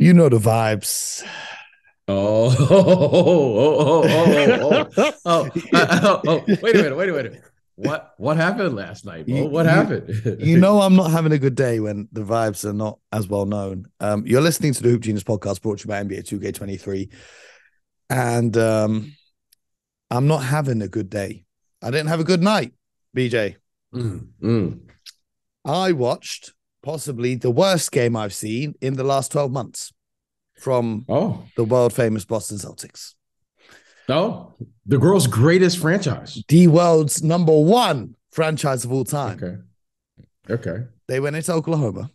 You know the vibes. Oh, wait a minute. What happened last night, Mo? you, What you, you happened? know I'm not having a good day when the vibes are not as well known. You're listening to the Hoop Genius podcast brought to you by NBA 2K23. And I'm not having a good day. I didn't have a good night, BJ. Mm, mm. I watched possibly the worst game I've seen in the last 12 months from Oh, the world famous Boston Celtics. no, the world's greatest franchise. The world's number one franchise of all time. Okay, okay. They went into Oklahoma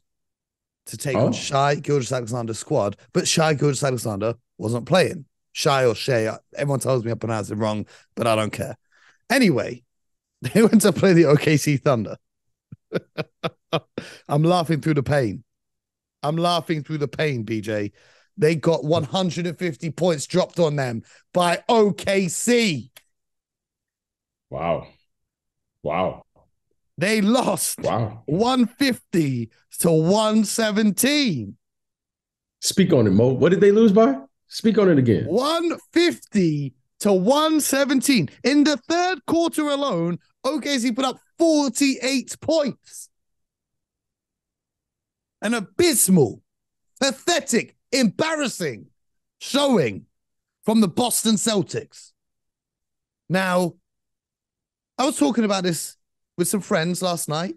to take on Oh, Shai Gilgeous-Alexander's squad, but Shai Gilgeous-Alexander wasn't playing. Shai or Shea, everyone tells me I pronounce it wrong, but I don't care. Anyway, they went to play the OKC Thunder. I'm laughing through the pain. BJ. They got 150 points dropped on them by OKC. wow, wow, They lost wow. 150 to 117. Speak on it, Mo. What did they lose by? Speak on it again. 150 to 117. In the third quarter alone, OKC put up 48 points. An abysmal, pathetic, embarrassing showing from the Boston Celtics. Now, I was talking about this with some friends last night,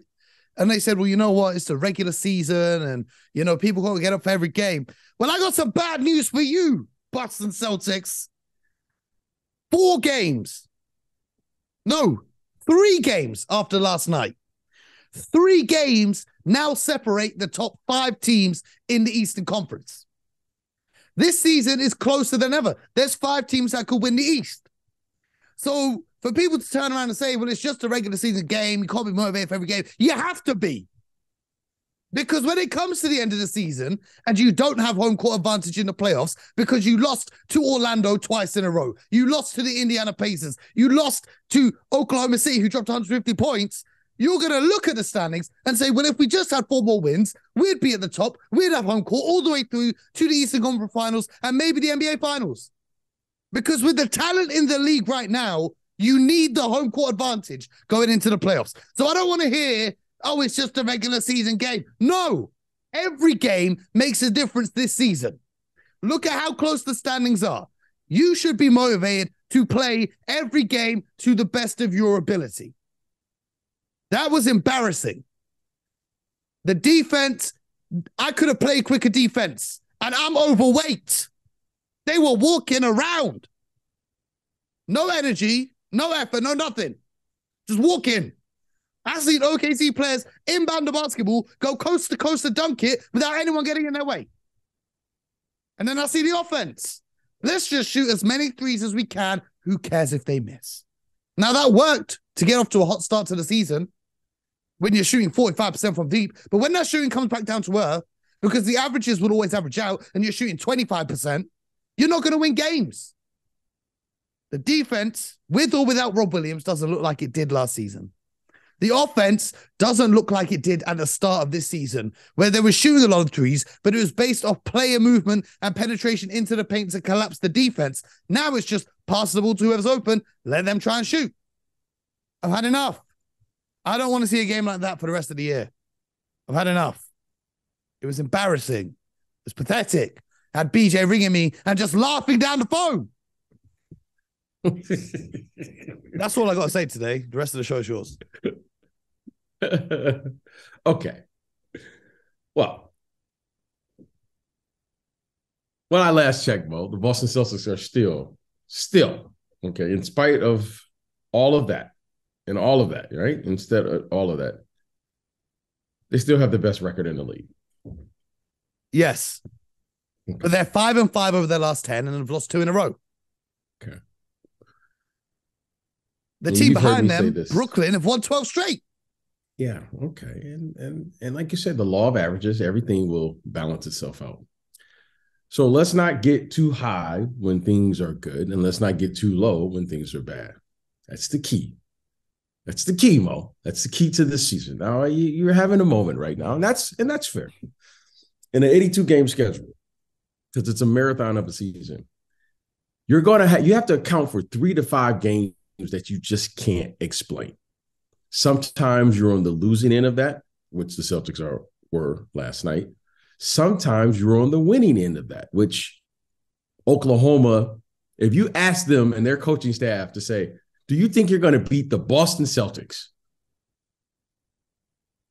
and they said, well, you know what? It's the regular season, and, you know, people got to get up for every game. Well, I got some bad news for you, Boston Celtics. 4 games. No, 3 games after last night. 3 games now separate the top 5 teams in the Eastern Conference. This season is closer than ever. There's 5 teams that could win the East. So for people to turn around and say, well, it's just a regular season game, you can't be motivated for every game, you have to be. Because when it comes to the end of the season and you don't have home court advantage in the playoffs because you lost to Orlando twice in a row, you lost to the Indiana Pacers, you lost to Oklahoma City, who dropped 150 points, you're going to look at the standings and say, well, if we just had 4 more wins, we'd be at the top, we'd have home court all the way through to the Eastern Conference Finals and maybe the NBA Finals. Because with the talent in the league right now, you need the home court advantage going into the playoffs. So I don't want to hear, oh, it's just a regular season game. No, every game makes a difference this season. Look at how close the standings are. You should be motivated to play every game to the best of your ability. That was embarrassing. The defense, I could have played quicker defense, and I'm overweight. They were walking around. No energy, no effort, no nothing. Just walking. I've seen OKC players inbound the basketball, go coast to coast to dunk it without anyone getting in their way. And then I see the offense. Let's just shoot as many threes as we can. Who cares if they miss? Now, that worked to get off to a hot start to the season when you're shooting 45% from deep. But when that shooting comes back down to earth, because the averages will always average out and you're shooting 25%, you're not going to win games. The defense, with or without Rob Williams, doesn't look like it did last season. The offense doesn't look like it did at the start of this season, where they were shooting a lot of threes, but it was based off player movement and penetration into the paint to collapse the defense. Now it's just pass the ball to whoever's open, let them try and shoot. I've had enough. I don't want to see a game like that for the rest of the year. I've had enough. It was embarrassing. It was pathetic. I had BJ ringing me and just laughing down the phone. That's all I got to say today. The rest of the show is yours. Okay. Well, when I last checked, Mo, the Boston Celtics are still, okay, in spite of all of that and all of that, right? Instead of all of that, they still have the best record in the league. Yes. Okay. But they're 5-5 over their last 10 and have lost 2 in a row. Okay. The team behind them, Brooklyn, have won 12 straight. Yeah, okay. And like you said, the law of averages, everything will balance itself out. So let's not get too high when things are good, and let's not get too low when things are bad. That's the key. That's the key, Mo. That's the key to this season. Now you're having a moment right now, and that's fair. In an 82-game schedule, because it's a marathon of a season. You have to account for 3 to 5 games that you just can't explain. Sometimes you're on the losing end of that, which the Celtics were last night. Sometimes you're on the winning end of that, which Oklahoma, if you ask them and their coaching staff to say, do you think you're going to beat the Boston Celtics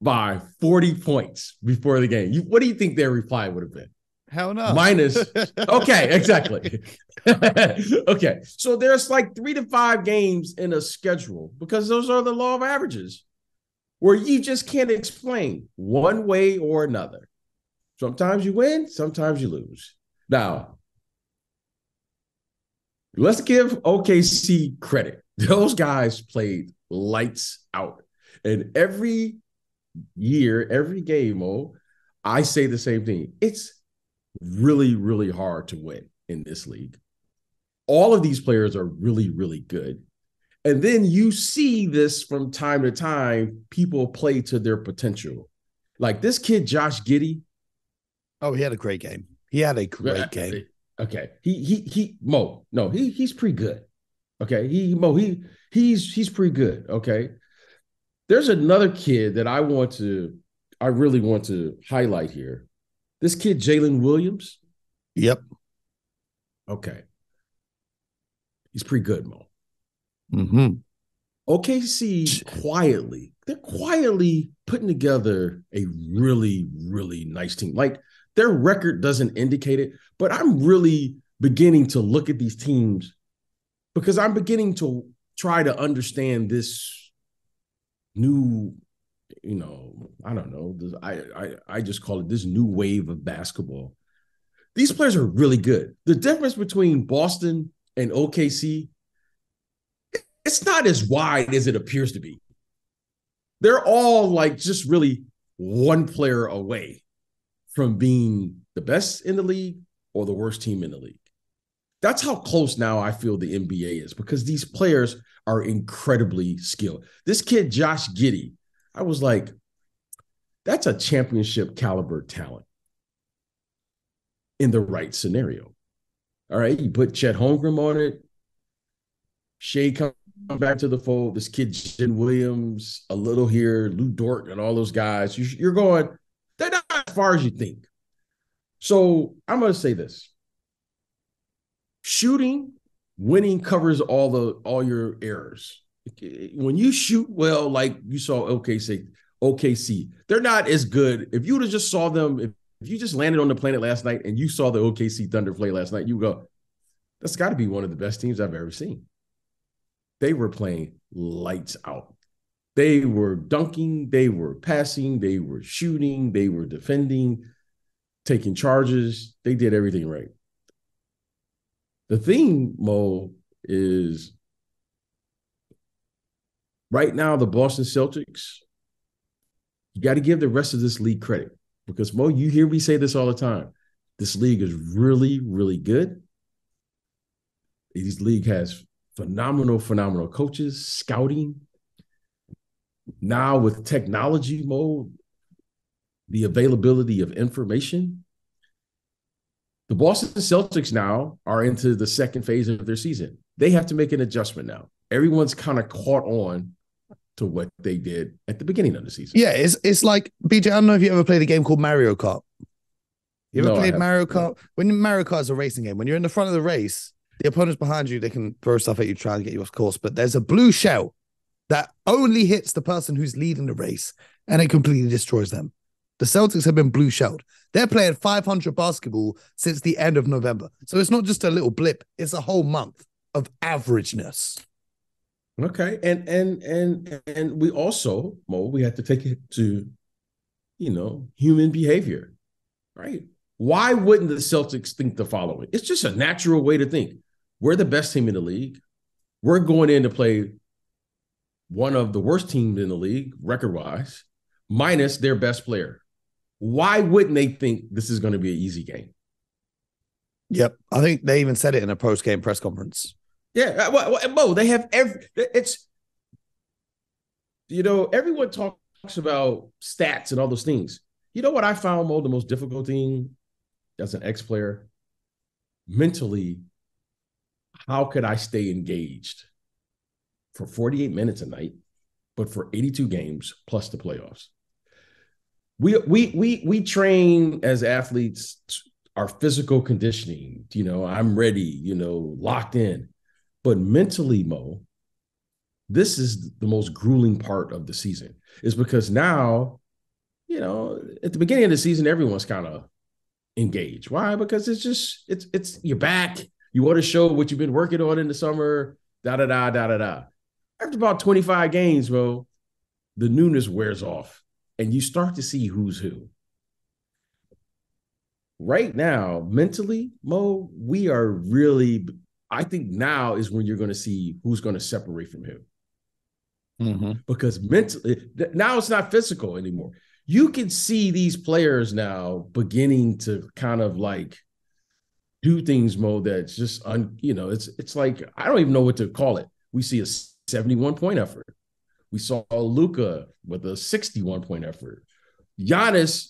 by 40 points before the game? What do you think their reply would have been? Hell no. Minus. Okay, exactly. Okay. So there's like 3 to 5 games in a schedule because those are the law of averages where you just can't explain one way or another. Sometimes you win, sometimes you lose. Now, let's give OKC credit. Those guys played lights out. And every year, every game, I say the same thing. It's really, really hard to win in this league. All of these players are really, really good. And then you see this from time to time, people play to their potential. Like this kid, Josh Giddey. Oh, he had a great game. He had a great game. Okay. He's pretty good. Okay. He's pretty good. Okay. There's another kid that I really want to highlight here. This kid, Jalen Williams. Yep. Okay. He's pretty good, Mo. Mm-hmm. OKC they're quietly putting together a really, really nice team. Like their record doesn't indicate it, but I'm really beginning to look at these teams because I'm beginning to try to understand this new, I don't know. I just call it this new wave of basketball. These players are really good. The difference between Boston and OKC, it's not as wide as it appears to be. They're all like just really one player away from being the best in the league or the worst team in the league. That's how close now I feel the NBA is because these players are incredibly skilled. This kid, Josh Giddey, I was like, that's a championship caliber talent in the right scenario. All right, you put Chet Holmgren on it. Shea comes back to the fold. This kid, Jen Williams, a little here, Lou Dort, and all those guys. You're going, they're not as far as you think. So I'm going to say this. Shooting, winning covers all your errors. When you shoot well, like you saw OKC, they're not as good. If you would have just saw them, if you just landed on the planet last night and you saw the OKC Thunder play last night, you go, that's got to be one of the best teams I've ever seen. They were playing lights out. They were dunking, they were passing, they were shooting, they were defending, taking charges. They did everything right. The thing, Mo, is right now the Boston Celtics, you got to give the rest of this league credit because, Mo, you hear me say this all the time. This league is really, really good. This league has phenomenal coaches, scouting. Now with technology, Mo, the availability of information, the Boston Celtics now are into the second phase of their season. They have to make an adjustment now. Everyone's kind of caught on to what they did at the beginning of the season. Yeah, it's like, BJ, I don't know if you ever played a game called Mario Kart. You ever played Mario Kart? When Mario Kart is a racing game, when you're in the front of the race, the opponent's behind you, they can throw stuff at you, try and get you off course. But there's a blue shell that only hits the person who's leading the race, and it completely destroys them. The Celtics have been blue shelled. They're playing 500 basketball since the end of November. So it's not just a little blip. It's a whole month of averageness. Okay. And we also, Mo, we have to take it to, human behavior, right? Why wouldn't the Celtics think the following? It's just a natural way to think. We're the best team in the league. We're going in to play one of the worst teams in the league, record-wise, minus their best player. Why wouldn't they think this is going to be an easy game? Yep. I think they even said it in a post-game press conference. Yeah. Well, Mo, they have everyone talks about stats and all those things. You know what I found, Mo, the most difficult thing as an ex-player? mentally, how could I stay engaged for 48 minutes a night, but for 82 games plus the playoffs? We train as athletes our physical conditioning. I'm ready, locked in. But mentally, Mo, this is the most grueling part of the season, is because now, at the beginning of the season, everyone's kind of engaged. Why? Because it's you're back. You want to show what you've been working on in the summer, da-da-da. After about 25 games, bro, the newness wears off and you start to see who's who. Right now, mentally, Mo, we are really, I think now is when you're going to see who's going to separate from him. Mm-hmm. Because mentally, now it's not physical anymore. You can see these players now beginning to kind of like do things, Mo, that's just, it's like, I don't even know what to call it. We see a 71-point effort. We saw Luka with a 61-point effort. Giannis.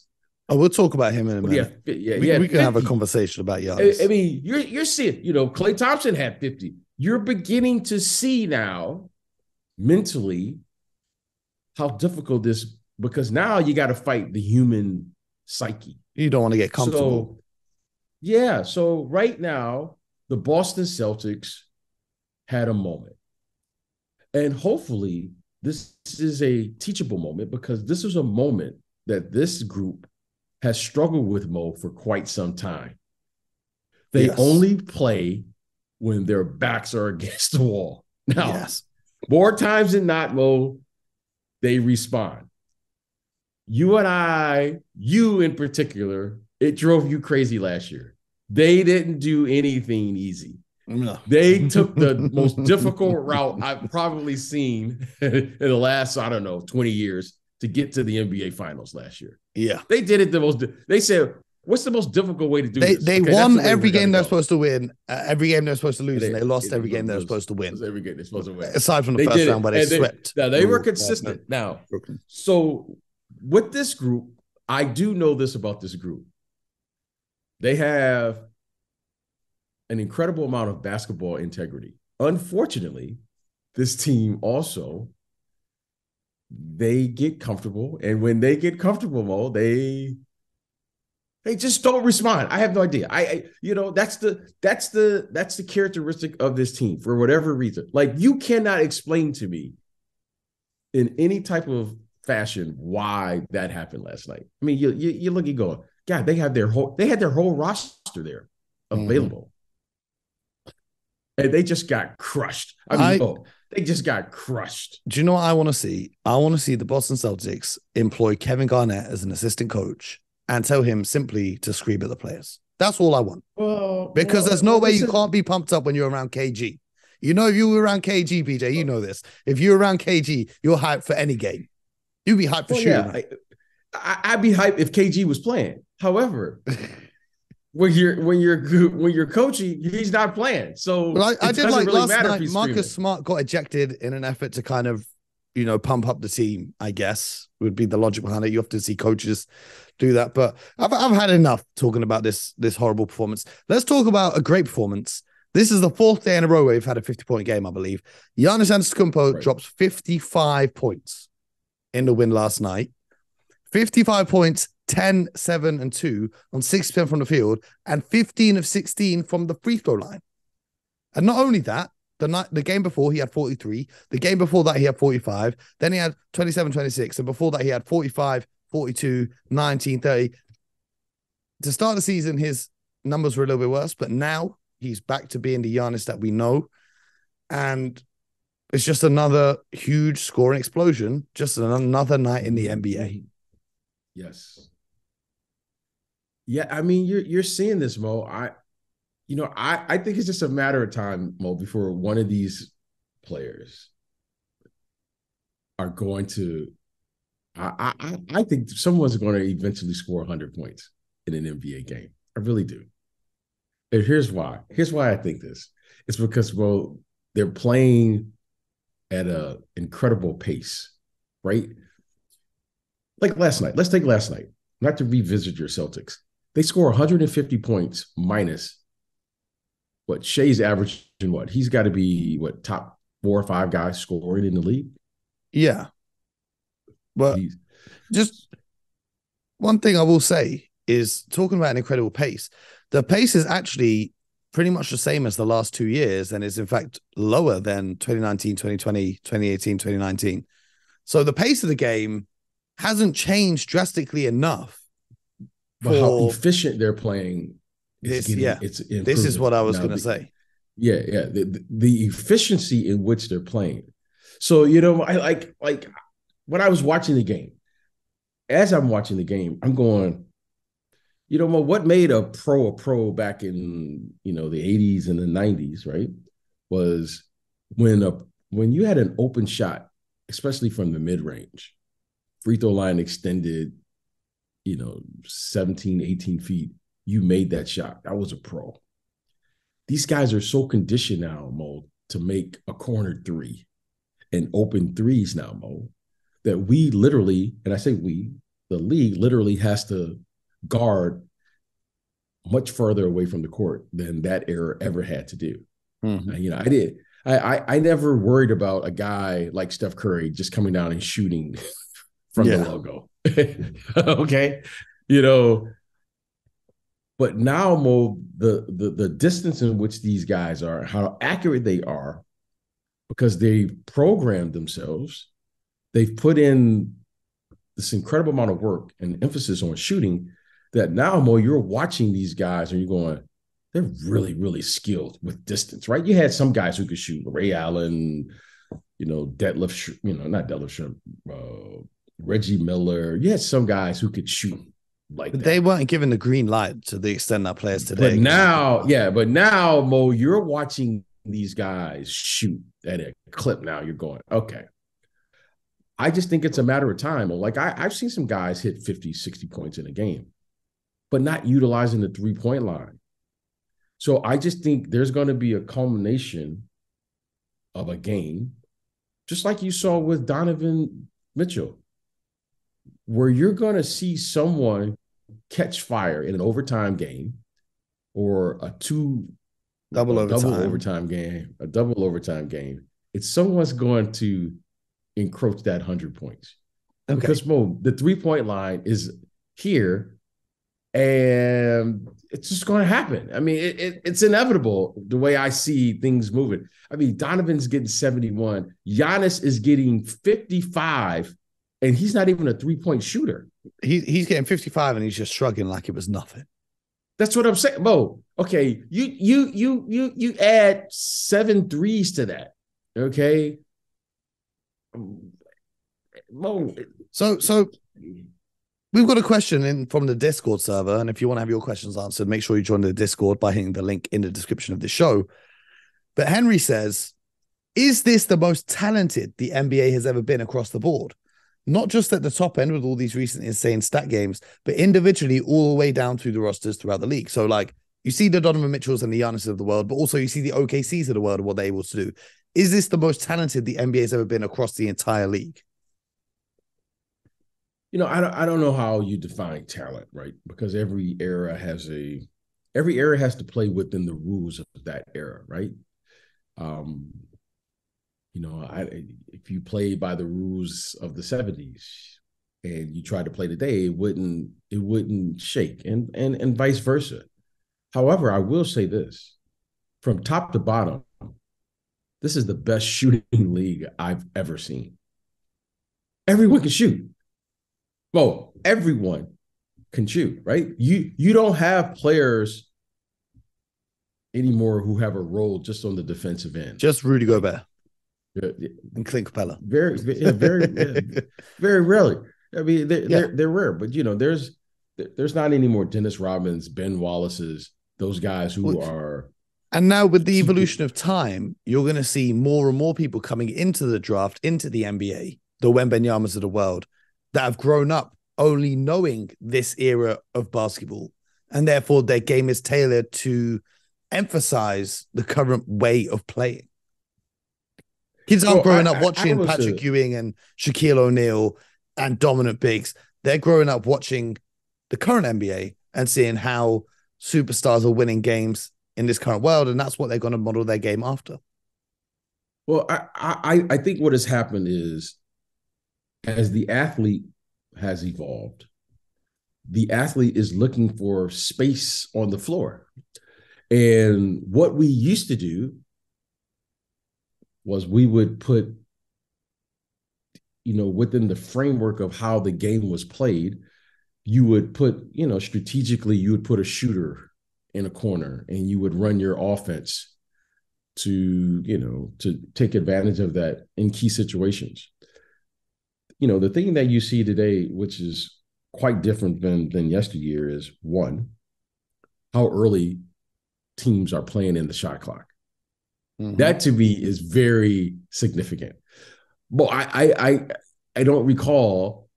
Oh, we'll talk about him in a minute. We can have a conversation about Giannis. I mean, you're seeing, Klay Thompson had 50. You're beginning to see now mentally how difficult this, because now you got to fight the human psyche. You don't want to get comfortable. So right now, the Boston Celtics had a moment. And hopefully this is a teachable moment, because this is a moment that this group has struggled with, Mo, for quite some time. They only play when their backs are against the wall. Now, more times than not, Mo, they respond. You and I, you in particular, it drove you crazy last year. They didn't do anything easy. No. They took the most difficult route I've probably seen in the last, 20 years to get to the NBA Finals last year. Yeah. They did it they said, what's the most difficult way to do this? They won every game they're supposed to win, every game they're supposed to lose, and they lost every game they're supposed to win. Every game they're supposed to win. Aside from the first round where they swept. Now, they were consistent. Now, so with this group, I do know this about this group. They have an incredible amount of basketball integrity. Unfortunately, this team also, they get comfortable, and when they get comfortable, Mo, they just don't respond. I have no idea. That's the characteristic of this team for whatever reason. Like, you cannot explain to me in any type of fashion why that happened last night. I mean, you look and go, God, they had their whole roster there available. And they just got crushed. They just got crushed. Do you know what I want to see? I want to see the Boston Celtics employ Kevin Garnett as an assistant coach and tell him simply to scream at the players. That's all I want. Because there's no way you can't be pumped up when you're around KG. If you were around KG, BJ, you know this. If you're around KG, you're hyped for any game. You'd be hyped for shooting. Yeah, I'd be hyped if KG was playing. However, when you're coaching, he's not playing. So I did like really last night. Marcus Smart got ejected in an effort to kind of, pump up the team, I guess, would be the logic behind it. You have to see coaches do that. But I've had enough talking about this horrible performance. Let's talk about a great performance. This is the fourth day in a row where we've had a 50-point game, I believe. Giannis Antetokounmpo drops 55 points in the win last night. 55 points, 10, 7, and 2 on 6% from the field, and 15 of 16 from the free throw line. And not only that, the game before he had 43, the game before that he had 45, then he had 27, 26, and before that he had 45, 42, 19, 30. To start the season, his numbers were a little bit worse, but now he's back to being the Giannis that we know. And it's just another huge scoring explosion, just another night in the NBA. Yes. Yeah, I mean, you're seeing this, Mo. I think it's just a matter of time, Mo, before one of these players are going to. I think someone's going to eventually score 100 points in an NBA game. I really do. And here's why. Here's why I think this. It's because, Mo, they're playing at an incredible pace, right? Like last night. Let's take last night. Not to revisit your Celtics. They score 150 points minus what Shea's averaging what? He's got to be what, top 4 or 5 guys scoring in the league. Yeah. But He's, just one thing I will say is, talking about an incredible pace, the pace is actually pretty much the same as the last 2 years, and is in fact lower than 2019, 2020, 2018, 2019. So the pace of the game hasn't changed drastically enough. but how efficient they're playing is it's improving. This is what I was going to say. Yeah. The efficiency in which they're playing. So, you know, I like when I was watching the game, as I'm watching the game, I'm going, you know, what made a pro back in, you know, the 80s and the 90s, right? Was when you had an open shot, especially from the mid-range, free throw line extended, you know, 17, 18 feet, you made that shot. That was a pro. These guys are so conditioned now, Mo, to make a corner three and open threes now, Mo, that we literally, and I say we, the league literally has to guard much further away from the court than that era ever had to do. Mm-hmm. You know, I never worried about a guy like Steph Curry just coming down and shooting from the logo. Okay. You know, but now, Mo, the distance in which these guys are, how accurate they are, because they've programmed themselves, they've put in this incredible amount of work and emphasis on shooting, that now, Mo, you're watching these guys and you're going, they're really, really skilled with distance, right? You had some guys who could shoot, Ray Allen, you know, not Detlef, Reggie Miller. You had some guys who could shoot like that. They weren't given the green light to the extent that players today. But now, Mo, you're watching these guys shoot at a clip now. You're going, okay. I just think it's a matter of time. Like I've seen some guys hit 50, 60 points in a game, but not utilizing the 3-point line. So I just think there's going to be a culmination of a game, just like you saw with Donovan Mitchell, where you're going to see someone catch fire in an overtime game or a double overtime game. It's someone's going to encroach that 100 points. Okay. Because, Mo, the 3-point line is here, and it's just going to happen. I mean, it's inevitable the way I see things moving. I mean, Donovan's getting 71. Giannis is getting 55, and he's not even a 3-point shooter. He's getting 55, and he's just shrugging like it was nothing. That's what I'm saying, Mo. Okay, you add 7 threes to that. Okay, Mo. So we've got a question in from the Discord server, and if you want to have your questions answered, make sure you join the Discord by hitting the link in the description of the show. But Henry says, is this the most talented the NBA has ever been across the board? Not just at the top end with all these recent insane stat games, but individually all the way down through the rosters throughout the league. So, like, you see the Donovan Mitchells and the Giannis of the world, but also you see the OKCs of the world and what they're able to do. Is this the most talented the NBA has ever been across the entire league? You know, I don't know how you define talent, right? Because every era has to play within the rules of that era, right? You know, if you play by the rules of the 70s and you try to play today, it wouldn't shake, and vice versa. However, I will say this, from top to bottom, this is the best shooting league I've ever seen. Everyone can shoot. Well, everyone can shoot, right? You don't have players anymore who have a role just on the defensive end. Just Rudy Gobert. And Clint Capella. Very rarely. I mean, they're rare, but you know, there's not any more Dennis Rodmans, Ben Wallace's, those guys who are. And now with the evolution of time, you're going to see more and more people coming into the draft, into the NBA, the Wembenyamas of the world, that have grown up only knowing this era of basketball, and therefore their game is tailored to emphasize the current way of playing. Kids aren't growing up watching Patrick Ewing and Shaquille O'Neal and dominant bigs. They're growing up watching the current NBA and seeing how superstars are winning games in this current world, and that's what they're going to model their game after. Well, I think what has happened is, as the athlete has evolved, the athlete is looking for space on the floor. And what we used to do was we would put, within the framework of how the game was played, you would put, strategically, you would put a shooter in a corner and you would run your offense to take advantage of that in key situations. The thing that you see today, which is quite different than yesteryear, is one, how early teams are playing in the shot clock. Mm-hmm. That to me is very significant. Well, I don't recall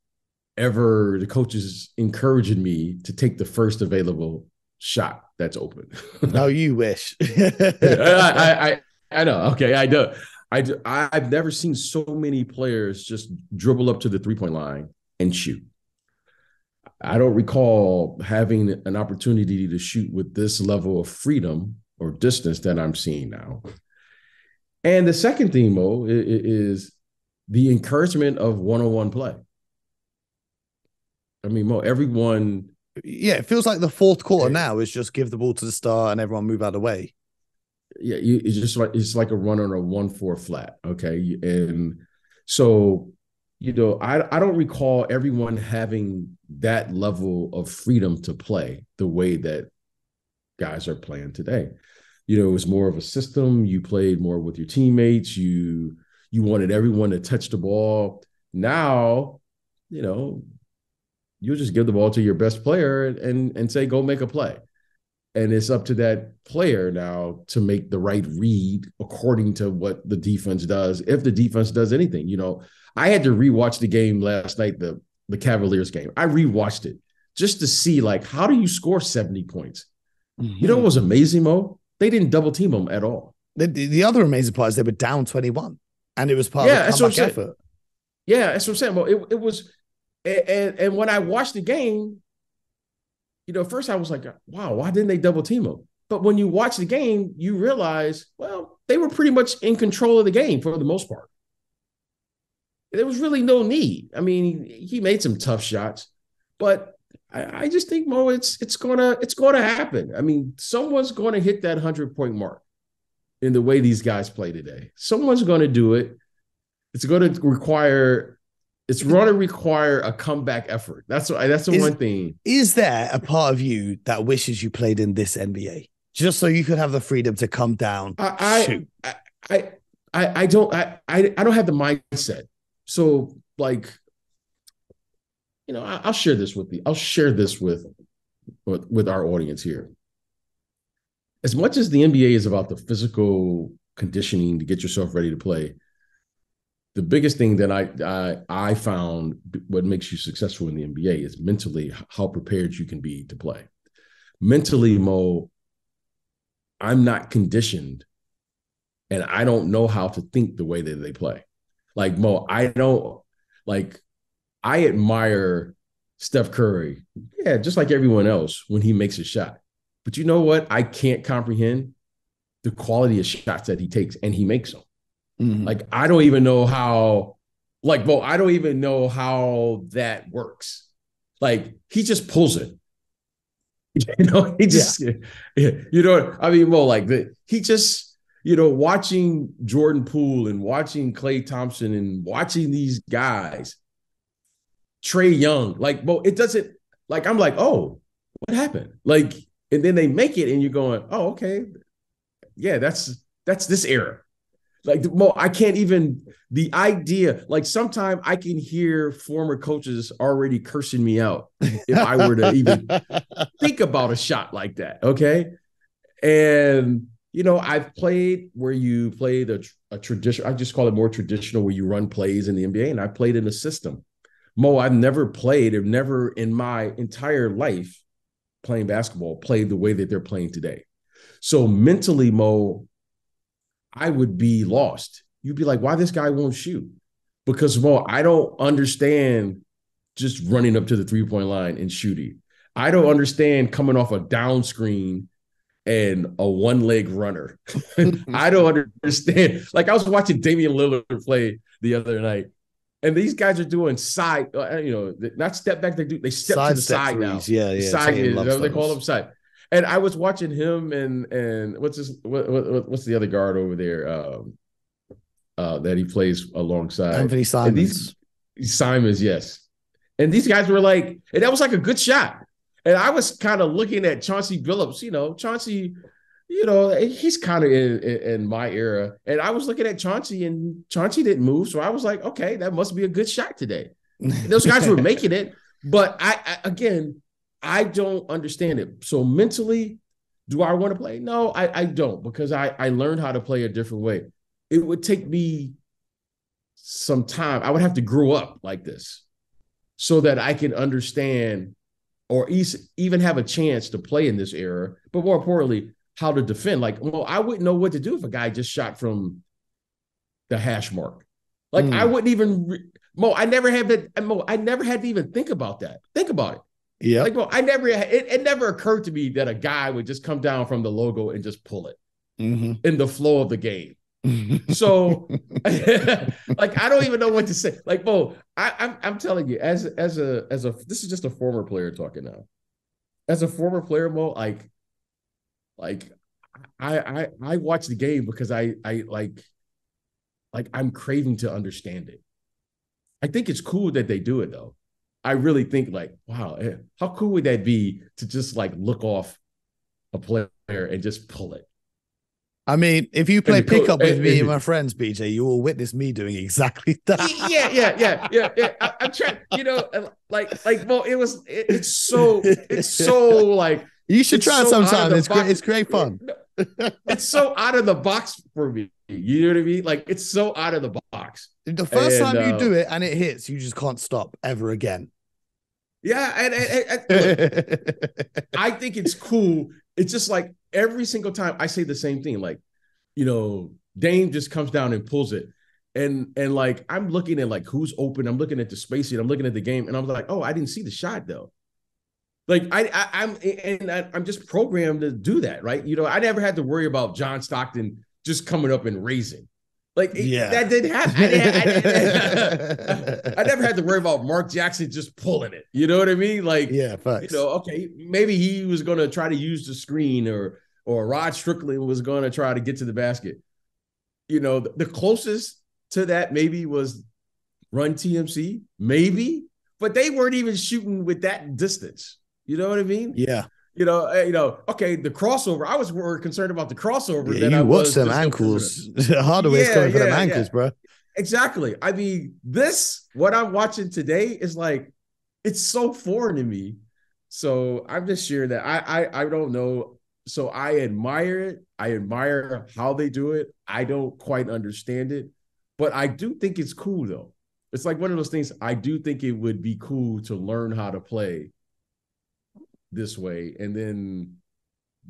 ever the coaches encouraging me to take the first available shot that's open. No, you wish. I know. Okay, I do. I've never seen so many players just dribble up to the three-point line and shoot. I don't recall having an opportunity to shoot with this level of freedom or distance that I'm seeing now. And the second thing, Mo, is the encouragement of one-on-one play. I mean, Mo, everyone... Yeah, it feels like the fourth quarter now is just give the ball to the star and everyone move out of the way. Yeah, it's like a run on a 1-4 flat, okay? And so, I don't recall everyone having that level of freedom to play the way that guys are playing today. It was more of a system. You played more with your teammates. You wanted everyone to touch the ball. Now, you'll just give the ball to your best player and say, go make a play. And it's up to that player now to make the right read according to what the defense does, if the defense does anything. I had to rewatch the game last night, the Cavaliers game. I rewatched it just to see, how do you score 70 points? Mm-hmm. You know what was amazing, Mo? They didn't double team them at all. The other amazing part is they were down 21, and it was part of the comeback effort. Yeah, that's what I'm saying. Mo, it was, and when I watched the game, first I was like, wow, why didn't they double team him? But when you watch the game, you realize, well, they were pretty much in control of the game for the most part. There was really no need. I mean, he made some tough shots, but I just think, Mo, it's gonna happen. I mean, someone's going to hit that 100-point mark in the way these guys play today. Someone's going to do it. It's going to require a comeback effort. That's the one thing. Is there a part of you that wishes you played in this NBA just so you could have the freedom to come down? I don't have the mindset. So, I'll share this with you. I'll share this with our audience here. As much as the NBA is about the physical conditioning to get yourself ready to play, the biggest thing that I found what makes you successful in the NBA is mentally how prepared you can be to play. Mentally, Mo, I'm not conditioned, and I don't know how to think the way that they play. Mo, I admire Steph Curry, just like everyone else when he makes a shot. But you know what? I can't comprehend the quality of shots that he takes, and he makes them. Mm-hmm. I don't even know how, Mo, I don't even know how that works. He just pulls it. He just, I mean, Mo, he just, watching Jordan Poole and watching Klay Thompson and watching these guys, Trae Young, Mo, it doesn't, I'm like, oh, what happened? And then they make it and you're going, oh, okay. Yeah, that's this era. Mo, I can't even, the idea, sometimes I can hear former coaches already cursing me out if I were to even think about a shot like that, okay? And, I've played where you played a tradition, I just call it more traditional, where you run plays in the NBA, and I played in a system. Mo, I've never in my entire life playing basketball, played the way that they're playing today. So mentally, Mo, I would be lost. You'd be like, why this guy won't shoot? Because, Mo, I don't understand just running up to the three-point line and shooting. I don't understand coming off a down screen and a one-leg runner. I don't understand. Like I was watching Damian Lillard play the other night, and these guys are doing side, not step back. They step Side to the step side threes. now. Yeah. Side Tatum is loves they call those. them side. And I was watching him and what's the other guard over there that he plays alongside? Anthony And Simons. Simons, yes. And these guys were like, and that was like a good shot. And I was kind of looking at Chauncey Billups, Chauncey, he's kind of in my era. And I was looking at Chauncey, and Chauncey didn't move. So I was like, okay, that must be a good shot today. And those guys were making it. But I don't understand it. So mentally, do I want to play? No, I don't, because I learned how to play a different way. It would take me some time. I would have to grow up like this so that I can understand or even have a chance to play in this era, but more importantly, how to defend. Like, I wouldn't know what to do if a guy just shot from the hash mark. Like, I wouldn't even, I never had to even think about that. Think about it. Yeah. Like, it never occurred to me that a guy would just come down from the logo and just pull it in the flow of the game. So, like, I don't even know what to say. Like, I'm telling you, as a this is just a former player talking now. As a former player, I watch the game because I'm craving to understand it. I think it's cool that they do it though. I really think like, wow, how cool would that be to just like look off a player and just pull it? I mean, if you play pickup with me and my friends, BJ, you will witness me doing exactly that. Yeah. I'm trying, it's so like, you should try it sometime. It's great fun. It's so out of the box for me. You know what I mean? Like, it's so out of the box. The first time you do it and it hits, you just can't stop ever again. Yeah, and look, I think it's cool. It's just like every single time I say the same thing, like, Dame just comes down and pulls it. And like, I'm looking at like who's open. I'm looking at the spacing. I'm looking at the game. And I'm like, oh, I didn't see the shot though. Like I'm just programmed to do that, right? I never had to worry about John Stockton just coming up and raising. Like, that didn't happen. I never had to worry about Mark Jackson just pulling it. You know what I mean? Like, yeah, facts. Okay, maybe he was going to try to use the screen or Rod Strickland was going to try to get to the basket. The closest to that maybe was Run TMC, maybe, but they weren't even shooting with that distance. You know what I mean? Yeah. Okay, the crossover. I was more concerned about the crossover than you I was. Watch them ankles. Hardaway's coming for them ankles, bro. Exactly. I mean, what I'm watching today is like, it's so foreign to me. So I'm just sharing that. I don't know. So I admire it. I admire how they do it. I don't quite understand it, but I do think it's cool though. It's like one of those things. I do think it would be cool to learn how to play this way and then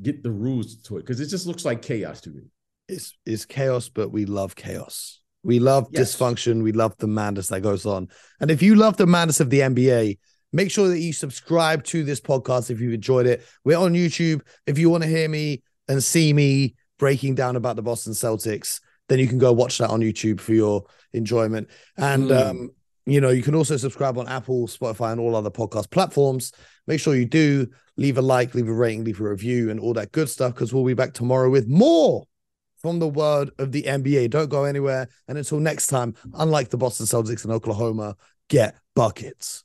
get the rules to it, because it just looks like chaos to me. It's chaos, but we love chaos. We love dysfunction. We love the madness that goes on. And if you love the madness of the NBA, make sure that you subscribe to this podcast if you've enjoyed it. We're on YouTube. If you want to hear me and see me breaking down about the Boston Celtics, then you can go watch that on YouTube for your enjoyment. And you can also subscribe on Apple, Spotify, and all other podcast platforms. Make sure you do leave a like, leave a rating, leave a review, and all that good stuff, because we'll be back tomorrow with more from the world of the NBA. Don't go anywhere. And until next time, unlike the Boston Celtics in Oklahoma, get buckets.